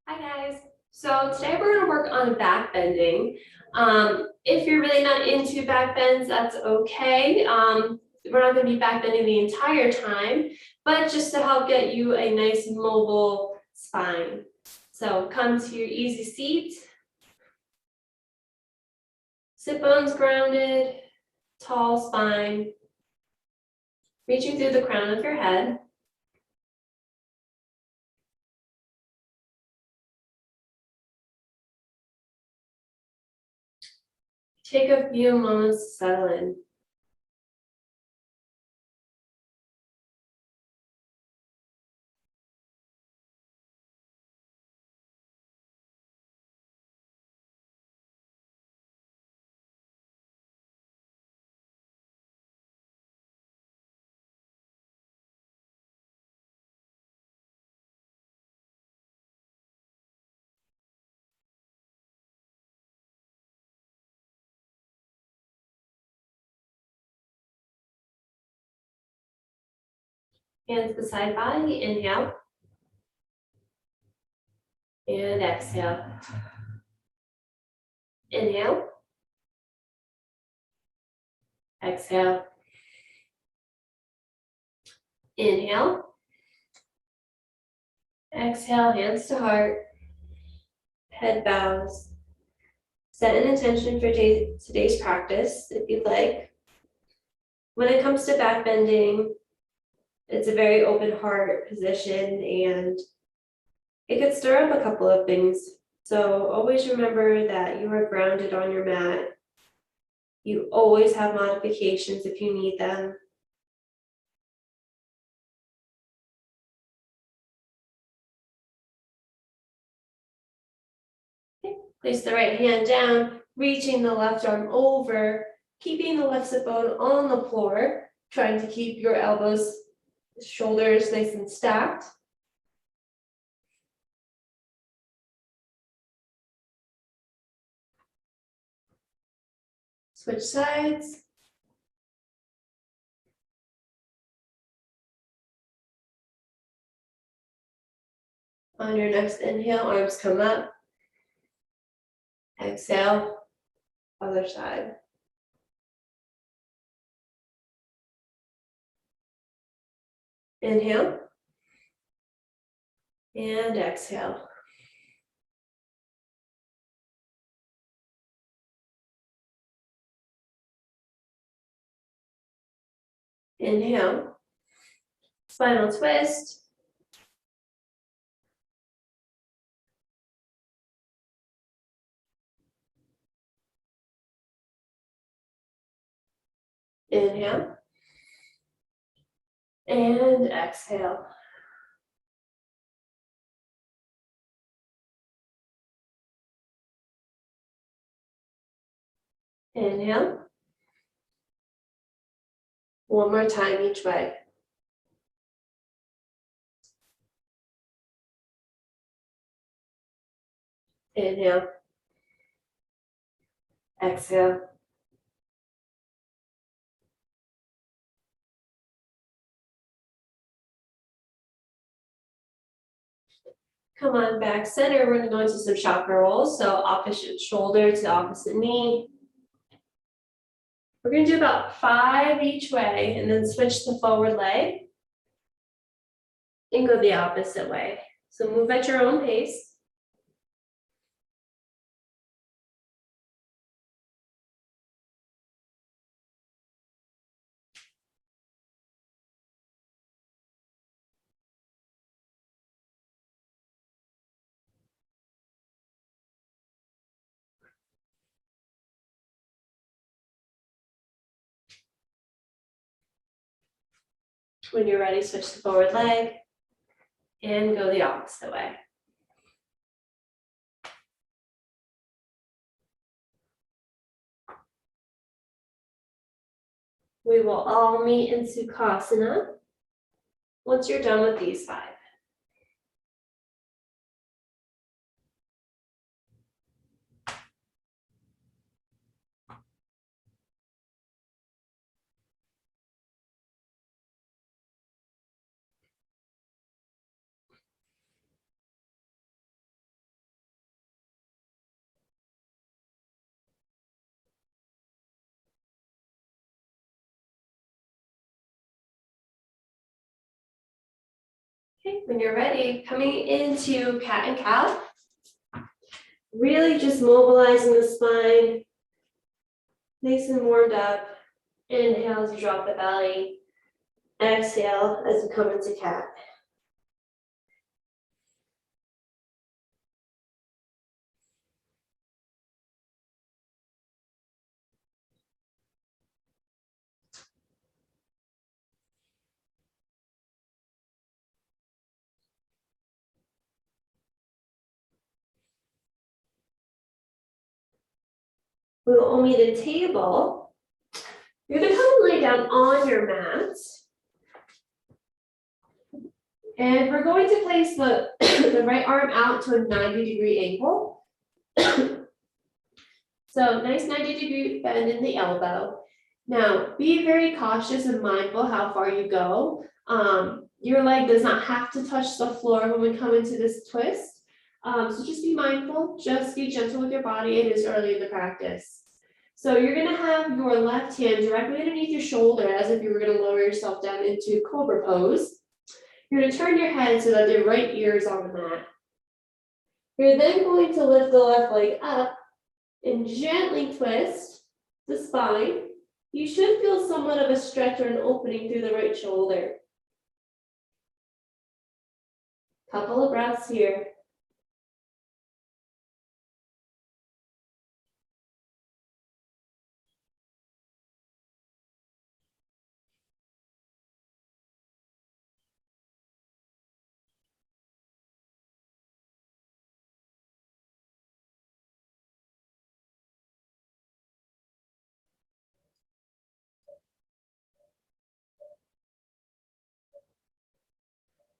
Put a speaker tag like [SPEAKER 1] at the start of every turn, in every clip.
[SPEAKER 1] Hi guys. So today we're going to work on back bending. If you're really not into back bends, that's okay. We're not going to be back bending the entire time, but just to help get you a nice mobile spine. So come to your easy seat, sit bones grounded, tall spine, reaching through the crown of your head. Take a few moments to settle in. Hands beside body, inhale and exhale. Inhale, exhale. Inhale, exhale, hands to heart, head bows. Set an intention for today's practice if you'd like. When it comes to back bending, it's a very open heart position and it could stir up a couple of things. So always remember that you are grounded on your mat. You always have modifications if you need them. Okay. Place the right hand down, reaching the left arm over, keeping the left sit bone on the floor, trying to keep your elbows, shoulders nice and stacked. Switch sides. On your next inhale, arms come up. Exhale, other side. Inhale. And exhale. Inhale. Spinal twist. Inhale. And exhale. Inhale. One more time each way. Inhale. Exhale. Come on, back center. We're going to go into some chakra rolls. So opposite shoulder to opposite knee. We're going to do about 5 each way and then switch the forward leg and go the opposite way. So move at your own pace. When you're ready, switch the forward leg and go the opposite way. We will all meet in Sukhasana once you're done with these 5. Okay, when you're ready, coming into cat and cow. Really just mobilizing the spine. Nice and warmed up. Inhale as you drop the belly. Exhale as you come into cat. We will all meet a table. You're gonna come and lay down on your mat. And we're going to place the, the right arm out to a 90-degree angle. So nice 90-degree bend in the elbow. Now, be very cautious and mindful how far you go. Your leg does not have to touch the floor when we come into this twist. So just be mindful, just be gentle with your body. It is early in the practice. So you're gonna have your left hand directly underneath your shoulder as if you were gonna lower yourself down into cobra pose. You're gonna turn your head so that the right ear is on the mat. You're then going to lift the left leg up and gently twist the spine. You should feel somewhat of a stretch or an opening through the right shoulder. Couple of breaths here.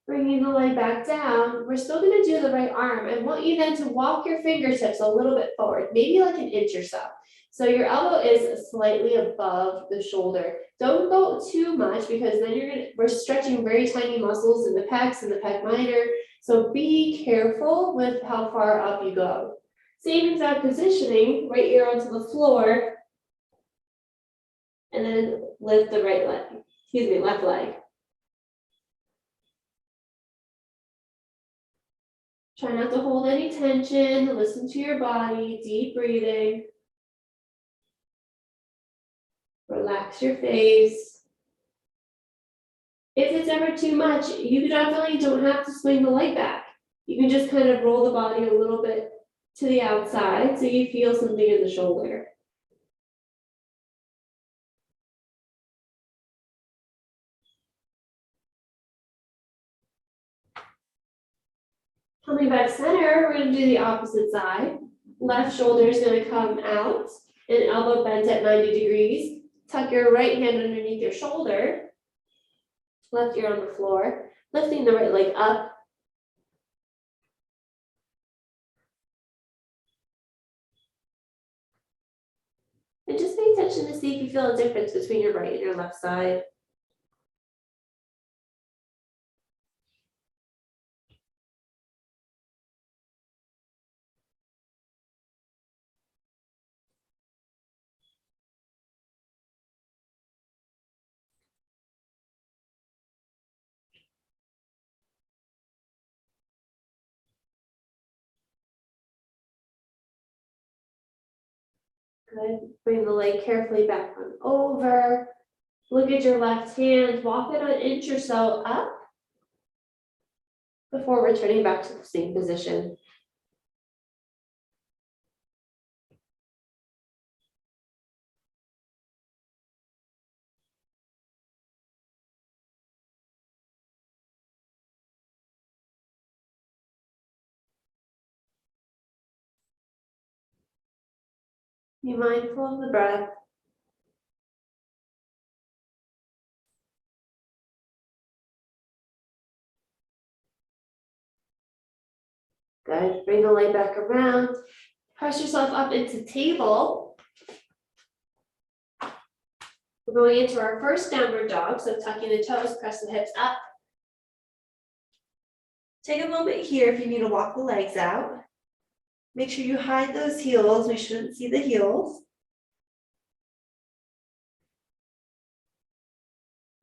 [SPEAKER 1] Bringing the leg back down, we're still gonna do the right arm. I want you then to walk your fingertips a little bit forward, maybe like an inch or so. So your elbow is slightly above the shoulder. Don't go too much because then we're stretching very tiny muscles in the pecs and the pec minor. So be careful with how far up you go. Same exact positioning, right ear onto the floor. And then lift the right leg, left leg. Try not to hold any tension, listen to your body, deep breathing. Relax your face. If it's ever too much, you definitely don't have to swing the leg back. You can just kind of roll the body a little bit to the outside so you feel something in the shoulder. Coming back center, we're going to do the opposite side. Left shoulder is going to come out and elbow bent at 90 degrees. Tuck your right hand underneath your shoulder. Left ear on the floor. Lifting the right leg up. And just pay attention to see if you feel a difference between your right and your left side. Good. Bring the leg carefully back on over. Look at your left hand. Walk it an inch or so up before returning back to the same position. Be mindful of the breath. Good. Bring the leg back around. Press yourself up into table. We're going into our first downward dog. So tucking the toes, press the hips up. Take a moment here if you need to walk the legs out. Make sure you hide those heels. We shouldn't see the heels.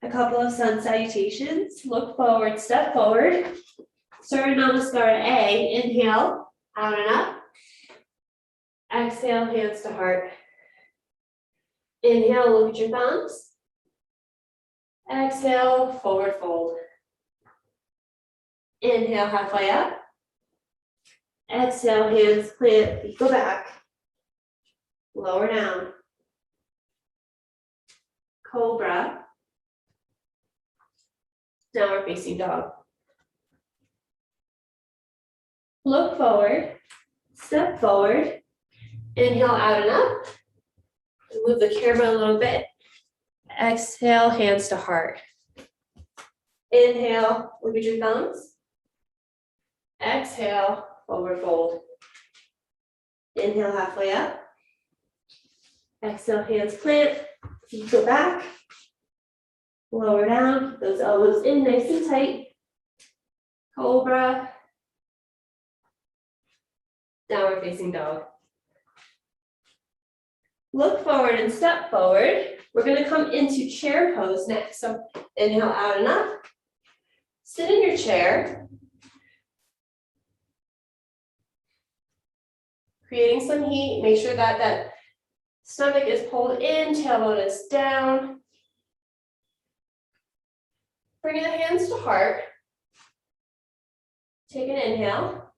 [SPEAKER 1] A couple of sun salutations. Look forward, step forward. Surya Namaskara A. Inhale, out and up. Exhale, hands to heart. Inhale, look at your thumbs. Exhale, forward fold. Inhale, halfway up. Exhale, hands plant, feet go back. Lower down. Cobra. Downward facing dog. Look forward, step forward. Inhale, out and up. Move the camera a little bit. Exhale, hands to heart. Inhale, look at your thumbs. Exhale, forward fold. Inhale, halfway up. Exhale, hands plant, feet go back. Lower down, those elbows in nice and tight. Cobra. Downward facing dog. Look forward and step forward. We're going to come into chair pose next. So inhale, out and up. Sit in your chair. Creating some heat. Make sure that that stomach is pulled in, tailbone is down. Bring the hands to heart. Take an inhale.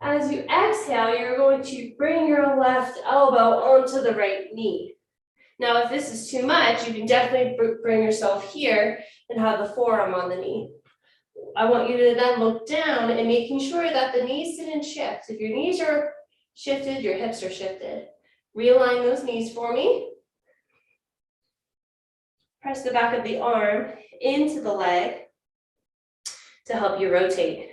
[SPEAKER 1] As you exhale, you're going to bring your left elbow onto the right knee. Now, if this is too much, you can definitely bring yourself here and have the forearm on the knee. I want you to then look down and making sure that the knees didn't shift. If your knees are shifted, your hips are shifted. Realign those knees for me. Press the back of the arm into the leg to help you rotate.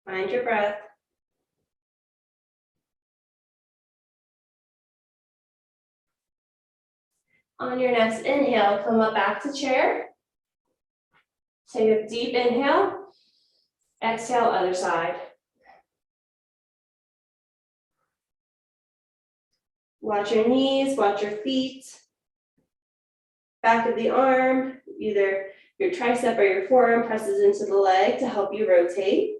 [SPEAKER 1] Find your breath. On your next inhale, come up back to chair. Take a deep inhale. Exhale, other side. Watch your knees, watch your feet. Back of the arm, either your tricep or your forearm presses into the leg to help you rotate.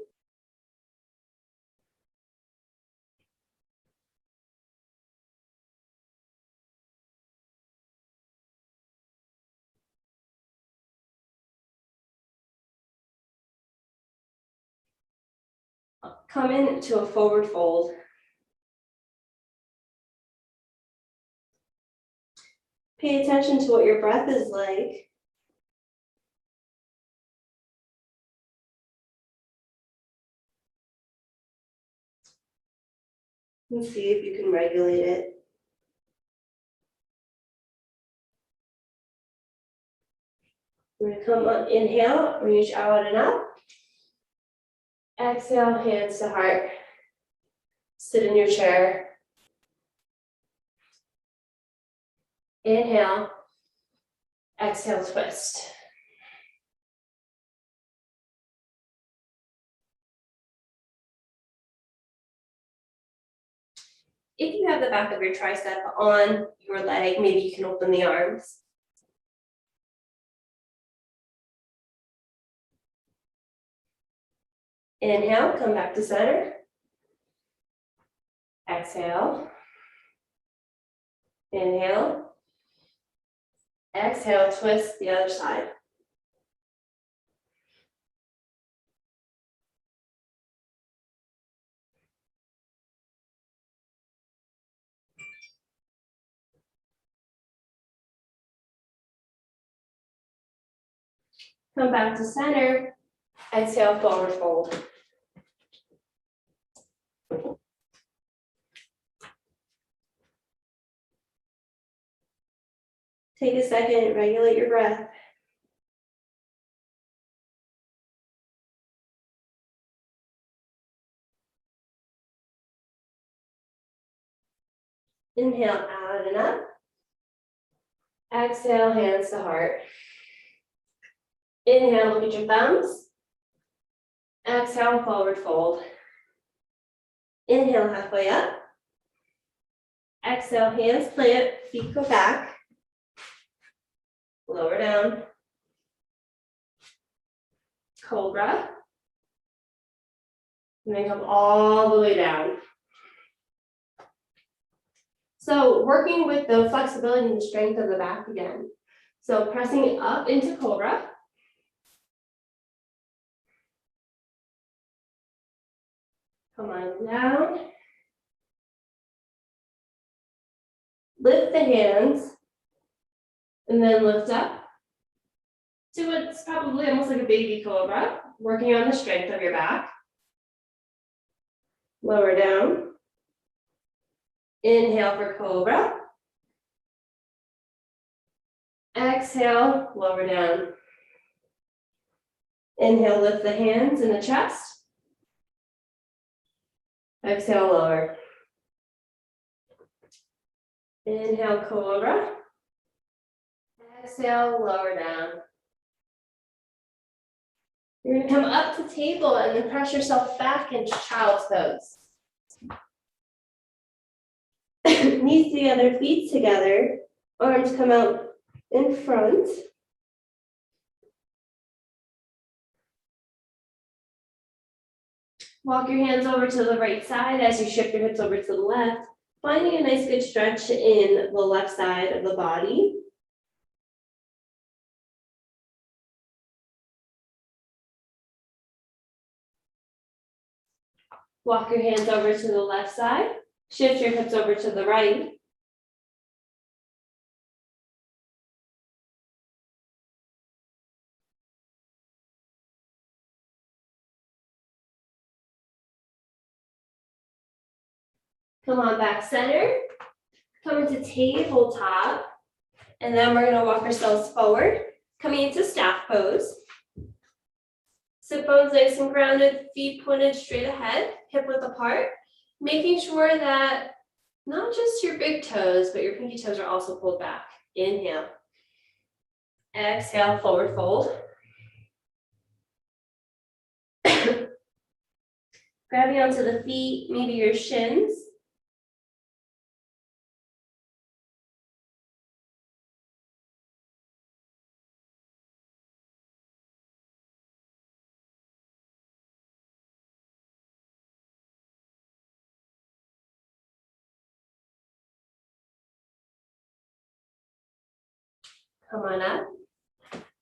[SPEAKER 1] Come into a forward fold. Pay attention to what your breath is like. And see if you can regulate it. We're going to come on, inhale, reach out and up. Exhale, hands to heart. Sit in your chair. Inhale. Exhale, twist. If you have the back of your tricep on your leg, maybe you can open the arms. Inhale, come back to center. Exhale. Inhale. Exhale, twist the other side. Come back to center. Exhale, forward fold. Take a second, regulate your breath. Inhale, out and up. Exhale, hands to heart. Inhale, look at your thumbs. Exhale, forward fold. Inhale, halfway up. Exhale, hands plant, feet go back. Lower down. Cobra. And then come all the way down. So working with the flexibility and the strength of the back again. So pressing up into Cobra. Come on down. Lift the hands. And then lift up to what's probably almost like a baby cobra, working on the strength of your back. Lower down. Inhale for cobra. Exhale, lower down. Inhale, lift the hands in the chest. Exhale, lower. Inhale, cobra. Exhale, lower down. You're going to come up to table and then press yourself back into child's pose. Knees together, feet together. Arms come out in front. Walk your hands over to the right side as you shift your hips over to the left, finding a nice good stretch in the left side of the body. Walk your hands over to the left side, shift your hips over to the right. Come on back center, come into tabletop, and then we're gonna walk ourselves forward, coming into staff pose. Sit bones nice and grounded, feet pointed straight ahead, hip width apart, making sure that not just your big toes, but your pinky toes are also pulled back. Inhale. Exhale, forward fold. Grabbing onto the feet, maybe your shins. Come on up.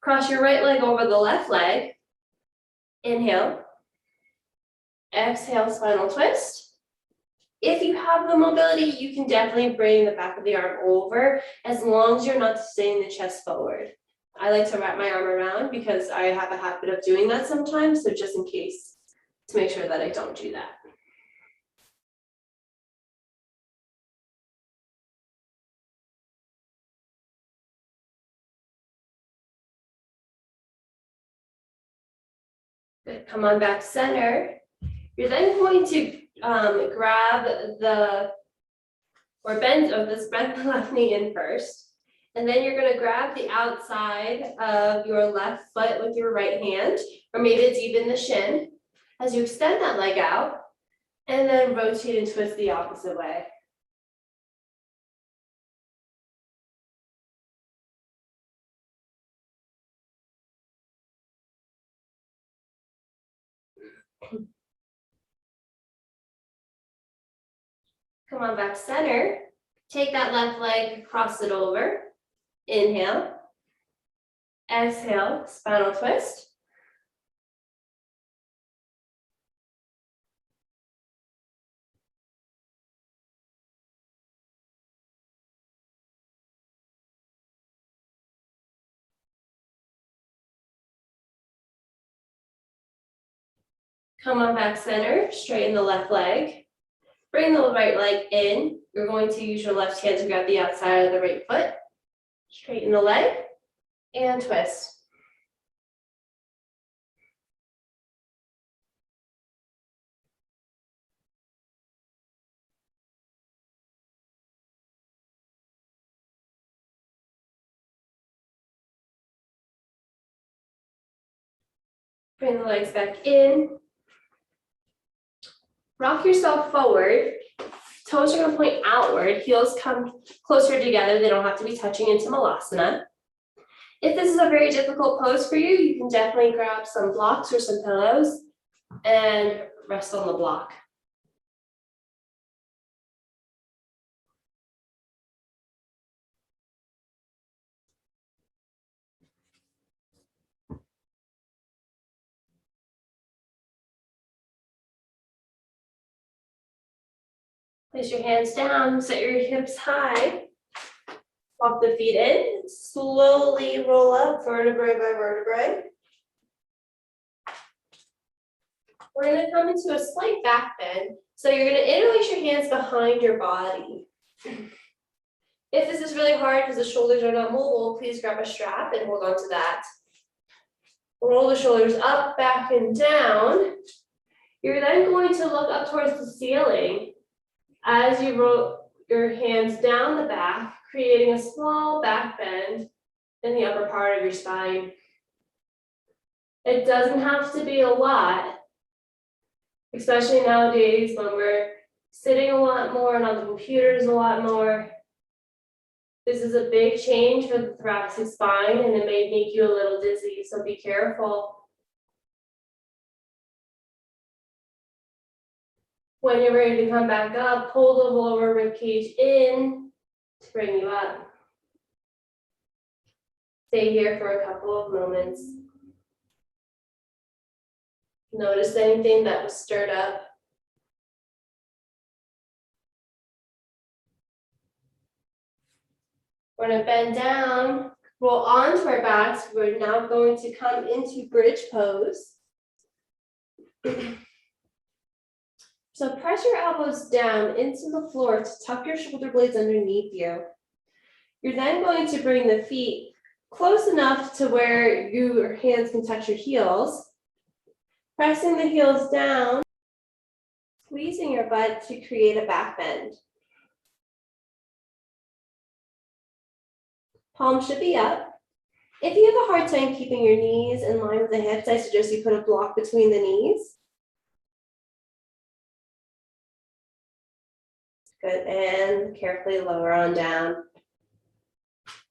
[SPEAKER 1] Cross your right leg over the left leg. Inhale. Exhale, spinal twist. If you have the mobility, you can definitely bring the back of the arm over as long as you're not staying the chest forward. I like to wrap my arm around because I have a habit of doing that sometimes, so just in case, to make sure that I don't do that. Good, come on back center. You're then going to grab the, or bend, bend the left knee in first. And then you're gonna grab the outside of your left foot with your right hand, or maybe it's even the shin, as you extend that leg out, and then rotate and twist the opposite way. Come on back center. Take that left leg, cross it over. Inhale. Exhale, spinal twist. Come on back center, straighten the left leg. Bring the right leg in. You're going to use your left hand to grab the outside of the right foot. Straighten the leg and twist. Bring the legs back in. Rock yourself forward. Toes are gonna point outward, heels come closer together, they don't have to be touching into Malasana. If this is a very difficult pose for you, you can definitely grab some blocks or some pillows and rest on the block. Place your hands down, set your hips high. Walk the feet in, slowly roll up vertebrae by vertebrae. We're gonna come into a slight back bend. So you're gonna interlace your hands behind your body. If this is really hard because the shoulders are not mobile, please grab a strap and hold on to that. Roll the shoulders up, back, and down. You're then going to look up towards the ceiling as you roll your hands down the back, creating a small back bend in the upper part of your spine. It doesn't have to be a lot, especially nowadays when we're sitting a lot more and on the computers a lot more. This is a big change for the thoracic spine and it may make you a little dizzy, so be careful. When you're ready to come back up, pull the lower rib cage in to bring you up. Stay here for a couple of moments. Notice anything that was stirred up. We're going to bend down, roll onto our backs. We're now going to come into bridge pose. So press your elbows down into the floor to tuck your shoulder blades underneath you. You're then going to bring the feet close enough to where your hands can touch your heels. Pressing the heels down, squeezing your butt to create a back bend. Palms should be up. If you have a hard time keeping your knees in line with the hips, I suggest you put a block between the knees. Good, and carefully lower on down.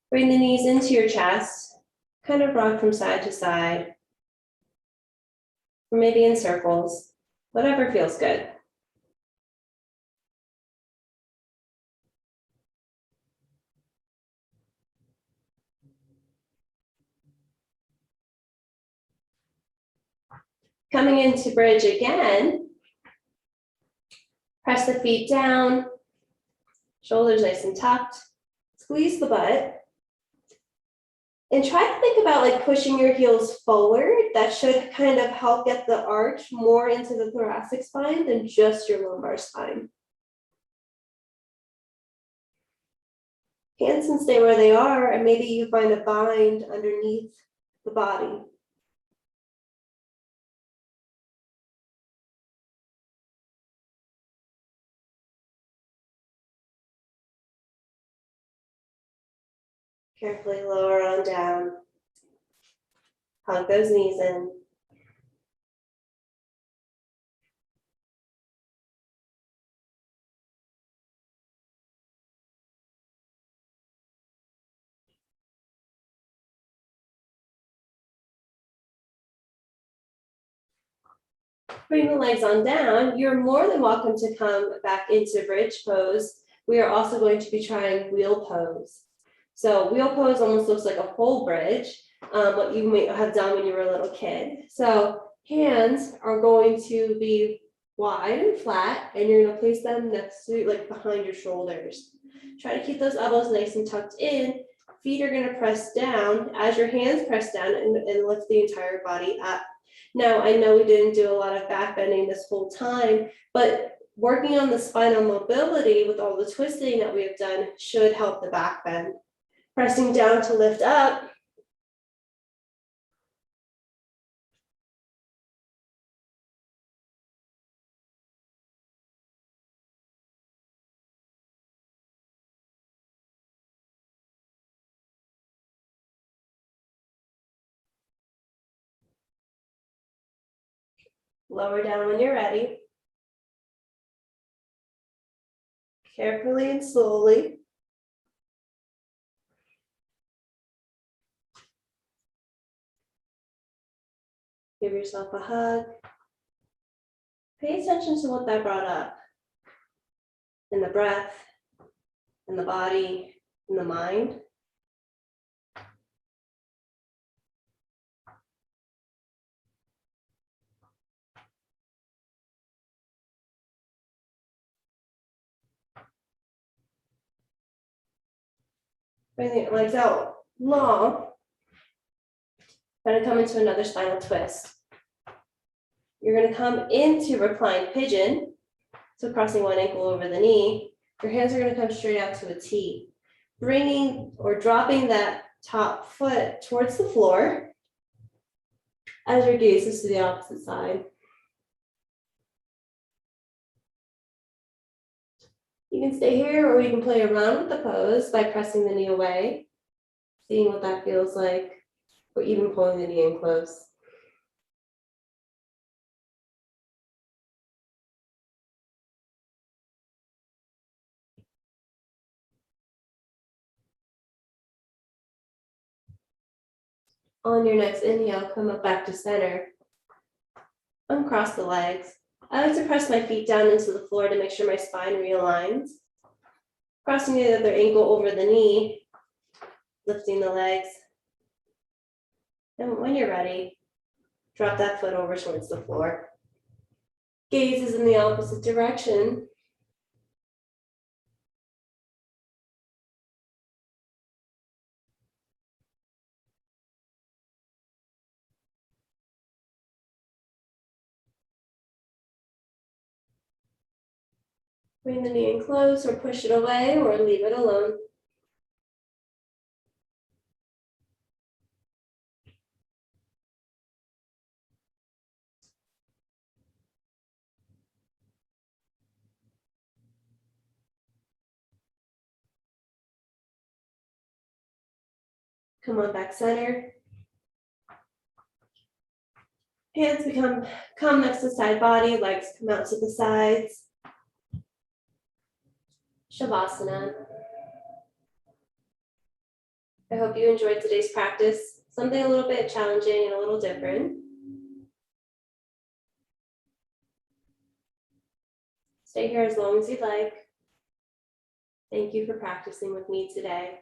[SPEAKER 1] Bring the knees into your chest, kind of rock from side to side, or maybe in circles, whatever feels good. Coming into bridge again, press the feet down, shoulders nice and tucked, squeeze the butt, and try to think about like pushing your heels forward. That should kind of help get the arch more into the thoracic spine than just your lumbar spine. Hands can stay where they are, and maybe you find a bind underneath the body. Carefully lower on down. Hug those knees in. Bring the legs on down. You're more than welcome to come back into bridge pose. We are also going to be trying wheel pose. So wheel pose almost looks like a full bridge, what you may have done when you were a little kid. So hands are going to be wide and flat, and you're going to place them next to, like behind your shoulders. Try to keep those elbows nice and tucked in. Feet are going to press down as your hands press down and lift the entire body up. Now, I know we didn't do a lot of back bending this whole time, but working on the spinal mobility with all the twisting that we have done should help the back bend. Pressing down to lift up. Lower down when you're ready. Carefully and slowly. Give yourself a hug. Pay attention to what that brought up in the breath, in the body, in the mind. Bring your legs out long. Gonna come into another spinal twist. You're gonna come into reclined pigeon. So crossing one ankle over the knee. Your hands are gonna come straight out to a T. Bringing or dropping that top foot towards the floor as your gaze is to the opposite side. You can stay here or you can play around with the pose by pressing the knee away, seeing what that feels like, or even pulling the knee in close. On your next inhale, come up back to center. Uncross the legs. I like to press my feet down into the floor to make sure my spine realigns. Crossing the other ankle over the knee, lifting the legs. And when you're ready, drop that foot over towards the floor. Gaze is in the opposite direction. Bring the knee in close or push it away or leave it alone. Come on back center. Hands come next to side body, legs come out to the sides. Shavasana. I hope you enjoyed today's practice. Something a little bit challenging and a little different. Stay here as long as you'd like. Thank you for practicing with me today.